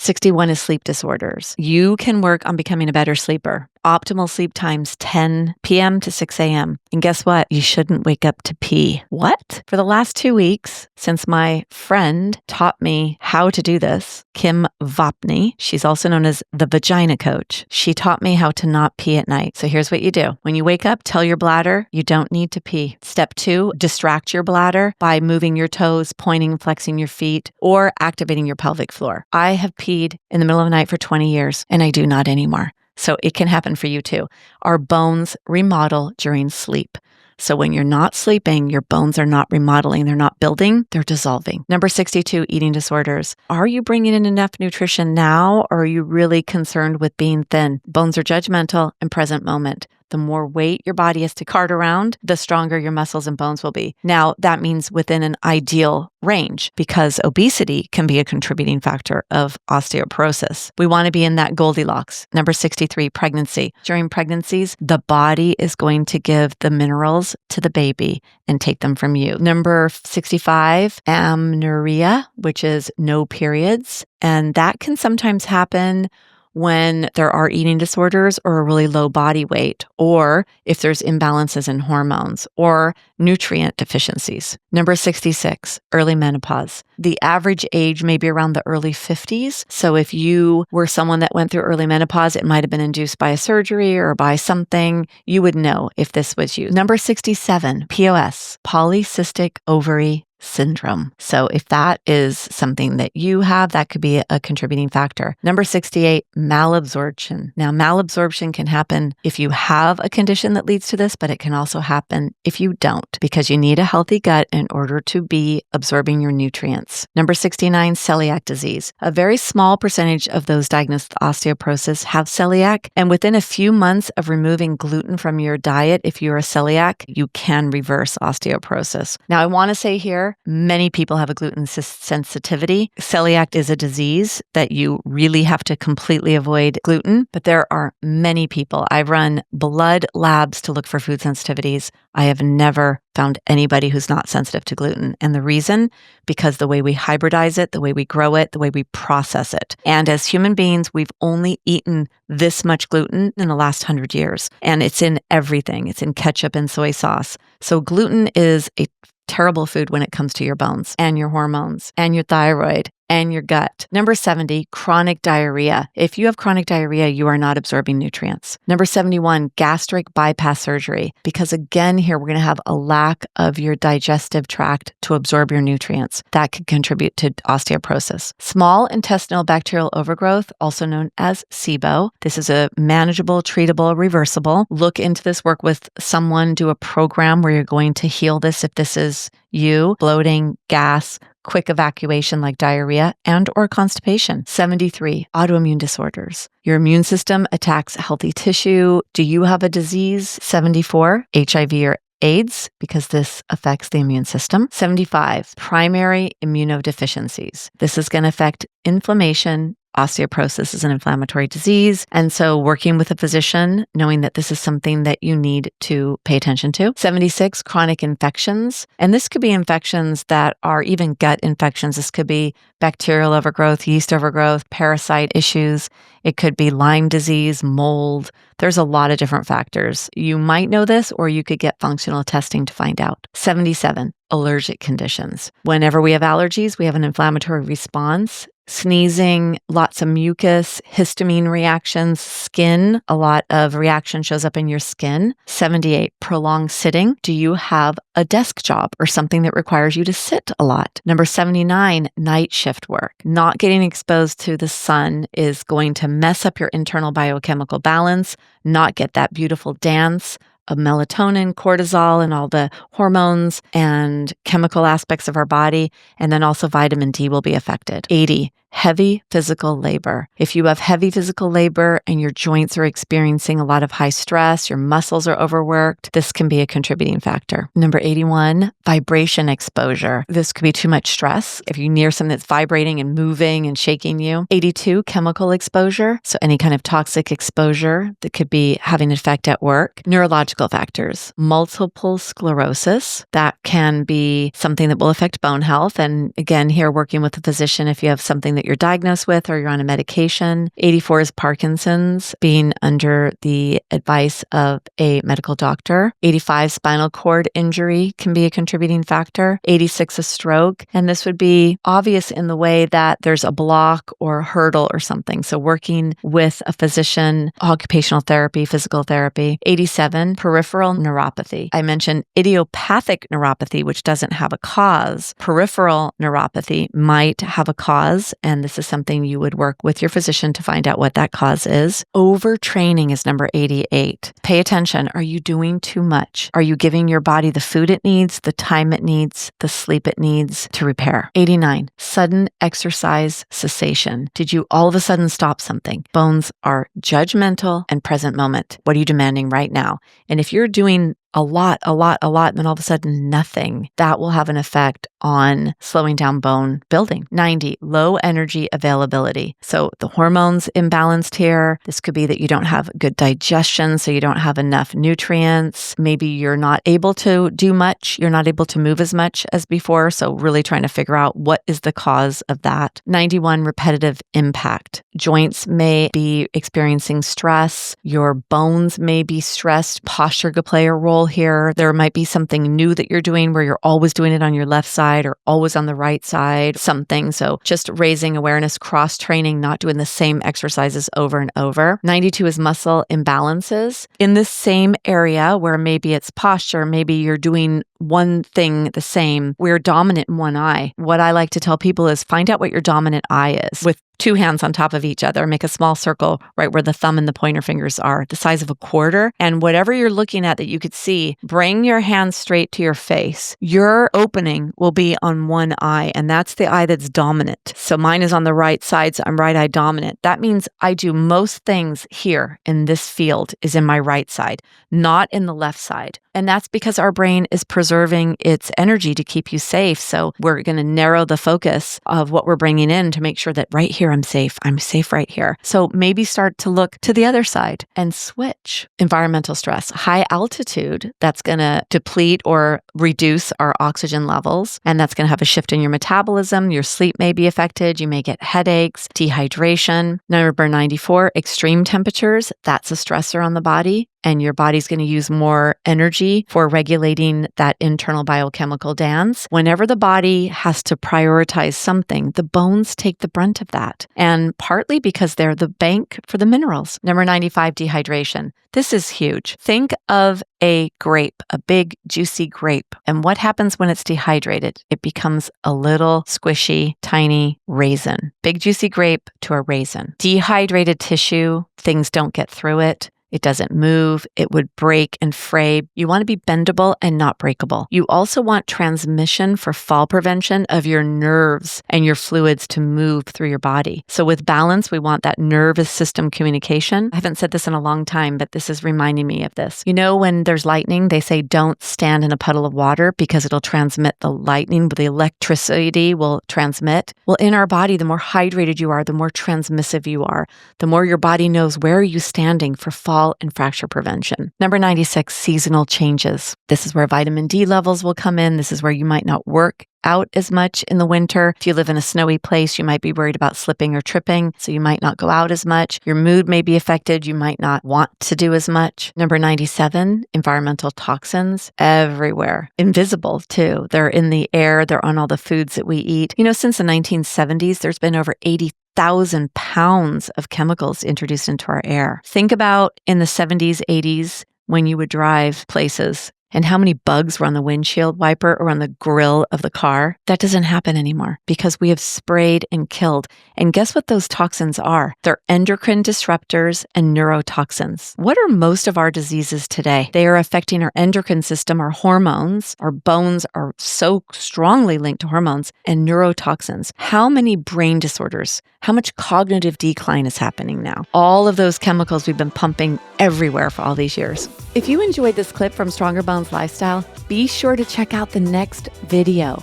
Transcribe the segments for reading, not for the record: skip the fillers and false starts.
61 is sleep disorders. You can work on becoming a better sleeper. Optimal sleep times 10 p.m. to 6 a.m. And guess what? You shouldn't wake up to pee. What? For the last 2 weeks, since my friend taught me how to do this, Kim Vopni, she's also known as the vagina coach. She taught me how to not pee at night. So here's what you do. When you wake up, tell your bladder you don't need to pee. Step 2, distract your bladder by moving your toes, pointing and flexing your feet, or activating your pelvic floor. I have peed in the middle of the night for 20 years, and I do not anymore. So it can happen for you too. Our bones remodel during sleep. So when you're not sleeping, your bones are not remodeling, they're not building, they're dissolving. Number 62, eating disorders. Are you bringing in enough nutrition now, or are you really concerned with being thin? Bones are judgmental and present moment. The more weight your body has to cart around, the stronger your muscles and bones will be. Now, that means within an ideal range, because obesity can be a contributing factor of osteoporosis. We want to be in that Goldilocks. Number 63, pregnancy. During pregnancies, the body is going to give the minerals to the baby and take them from you. Number 65, amenorrhea, which is no periods. And that can sometimes happen when there are eating disorders or a really low body weight, or if there's imbalances in hormones or nutrient deficiencies. Number 66, early menopause. The average age may be around the early 50s. So if you were someone that went through early menopause, it might have been induced by a surgery or by something. You would know if this was you. Number 67, POS, Polycystic Ovary Syndrome. So if that is something that you have, that could be a contributing factor. Number 68, malabsorption. Now, malabsorption can happen if you have a condition that leads to this, but it can also happen if you don't, because you need a healthy gut in order to be absorbing your nutrients. Number 69, celiac disease. A very small percentage of those diagnosed with osteoporosis have celiac, and within a few months of removing gluten from your diet, if you're a celiac, you can reverse osteoporosis. Now, I want to say here, many people have a gluten sensitivity. Celiac is a disease that you really have to completely avoid gluten, but there are many people. I've run blood labs to look for food sensitivities. I have never found anybody who's not sensitive to gluten. And the reason, because the way we hybridize it, the way we grow it, the way we process it. And as human beings, we've only eaten this much gluten in the last 100 years. And it's in everything. It's in ketchup and soy sauce. So gluten is a terrible food when it comes to your bones and your hormones and your thyroid and your gut. Number 70, chronic diarrhea. If you have chronic diarrhea, you are not absorbing nutrients. Number 71, gastric bypass surgery. Because again, here we're going to have a lack of your digestive tract to absorb your nutrients. That could contribute to osteoporosis. Small intestinal bacterial overgrowth, also known as SIBO. This is a manageable, treatable, reversible. Look into this, work with someone, do a program where you're going to heal this if this is you. Bloating, gas, quick evacuation like diarrhea and or constipation. 73, autoimmune disorders. Your immune system attacks healthy tissue. Do you have a disease? 74, HIV or AIDS, because this affects the immune system. 75, primary immunodeficiencies. This is going to affect inflammation. Osteoporosis is an inflammatory disease. And so working with a physician, knowing that this is something that you need to pay attention to. 76, chronic infections. And this could be infections that are even gut infections. This could be bacterial overgrowth, yeast overgrowth, parasite issues. It could be Lyme disease, mold. There's a lot of different factors. You might know this, or you could get functional testing to find out. 77, allergic conditions. Whenever we have allergies, we have an inflammatory response. Sneezing, lots of mucus, histamine reactions, skin, a lot of reaction shows up in your skin. 78, prolonged sitting. Do you have a desk job or something that requires you to sit a lot? Number 79, night shift work. Not getting exposed to the sun is going to mess up your internal biochemical balance, not get that beautiful dance of melatonin, cortisol, and all the hormones and chemical aspects of our body. And then also vitamin D will be affected. 80, heavy physical labor. If you have heavy physical labor and your joints are experiencing a lot of high stress, your muscles are overworked, this can be a contributing factor. Number 81, vibration exposure. This could be too much stress. If you're near something that's vibrating and moving and shaking you. 82, chemical exposure. So any kind of toxic exposure that could be having an effect at work. Neurological factors. Multiple sclerosis. That can be something that will affect bone health. And again, here working with a physician, if you have something that that you're diagnosed with or you're on a medication. 84 is Parkinson's, being under the advice of a medical doctor. 85, spinal cord injury can be a contributing factor. 86, a stroke. And this would be obvious in the way that there's a block or a hurdle or something. So working with a physician, occupational therapy, physical therapy. 87, peripheral neuropathy. I mentioned idiopathic neuropathy, which doesn't have a cause. Peripheral neuropathy might have a cause, and this is something you would work with your physician to find out what that cause is. Overtraining is number 88. Pay attention. Are you doing too much? Are you giving your body the food it needs, the time it needs, the sleep it needs to repair? 89, sudden exercise cessation. Did you all of a sudden stop something? Bones are judgmental and present moment. What are you demanding right now? And if you're doing a lot, and then all of a sudden nothing, that will have an effect on slowing down bone building. 90, low energy availability. So the hormones imbalanced here. This could be that you don't have good digestion, so you don't have enough nutrients. Maybe you're not able to do much. You're not able to move as much as before. So really trying to figure out what is the cause of that. 91, repetitive impact. Joints may be experiencing stress. Your bones may be stressed. Posture could play a role here. There might be something new that you're doing where you're always doing it on your left side or always on the right side, something. So just raising awareness, cross-training, not doing the same exercises over and over. 92 is muscle imbalances. In the same area where maybe it's posture, maybe you're doing one thing the same, we're dominant in one eye. What I like to tell people is find out what your dominant eye is with two hands on top of each other. Make a small circle right where the thumb and the pointer fingers are, the size of a quarter. And whatever you're looking at that you could see, bring your hand straight to your face. Your opening will be on one eye, and that's the eye that's dominant. So mine is on the right side, so I'm right eye dominant. That means I do most things here in this field is in my right side, not in the left side. And that's because our brain is preserving its energy to keep you safe. So we're going to narrow the focus of what we're bringing in to make sure that right here, I'm safe. I'm safe right here. So maybe start to look to the other side and switch. Environmental stress, high altitude, that's going to deplete or reduce our oxygen levels. And that's going to have a shift in your metabolism. Your sleep may be affected. You may get headaches, dehydration. Number 94, extreme temperatures. That's a stressor on the body. And your body's going to use more energy for regulating that internal biochemical dance. Whenever the body has to prioritize something, the bones take the brunt of that. And partly because they're the bank for the minerals. Number 95, dehydration. This is huge. Think of a grape, a big, juicy grape. And what happens when it's dehydrated? It becomes a little squishy, tiny raisin. Big, juicy grape to a raisin. Dehydrated tissue, things don't get through it. It doesn't move. It would break and fray. You want to be bendable and not breakable. You also want transmission for fall prevention of your nerves and your fluids to move through your body. So with balance, we want that nervous system communication. I haven't said this in a long time, but this is reminding me of this. You know, when there's lightning, they say don't stand in a puddle of water because it'll transmit the lightning, but the electricity will transmit. Well, in our body, the more hydrated you are, the more transmissive you are, the more your body knows where are you standing for fall and fracture prevention. Number 96, seasonal changes. This is where vitamin D levels will come in. This is where you might not work out as much in the winter. If you live in a snowy place, you might be worried about slipping or tripping, so you might not go out as much. Your mood may be affected. You might not want to do as much. Number 97, environmental toxins everywhere. Invisible too. They're in the air. They're on all the foods that we eat. You know, since the 1970s, there's been over 80,000 pounds of chemicals introduced into our air. Think about in the 70s, 80s, when you would drive places and how many bugs were on the windshield wiper or on the grill of the car. That doesn't happen anymore because we have sprayed and killed. And guess what those toxins are? They're endocrine disruptors and neurotoxins. What are most of our diseases today? They are affecting our endocrine system, our hormones. Our bones are so strongly linked to hormones and neurotoxins. How many brain disorders? How much cognitive decline is happening now? All of those chemicals we've been pumping everywhere for all these years. If you enjoyed this clip from Stronger Bones Lifestyle, be sure to check out the next video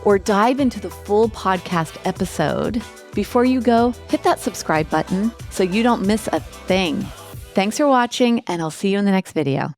or dive into the full podcast episode. Before you go, hit that subscribe button so you don't miss a thing. Thanks for watching, and I'll see you in the next video.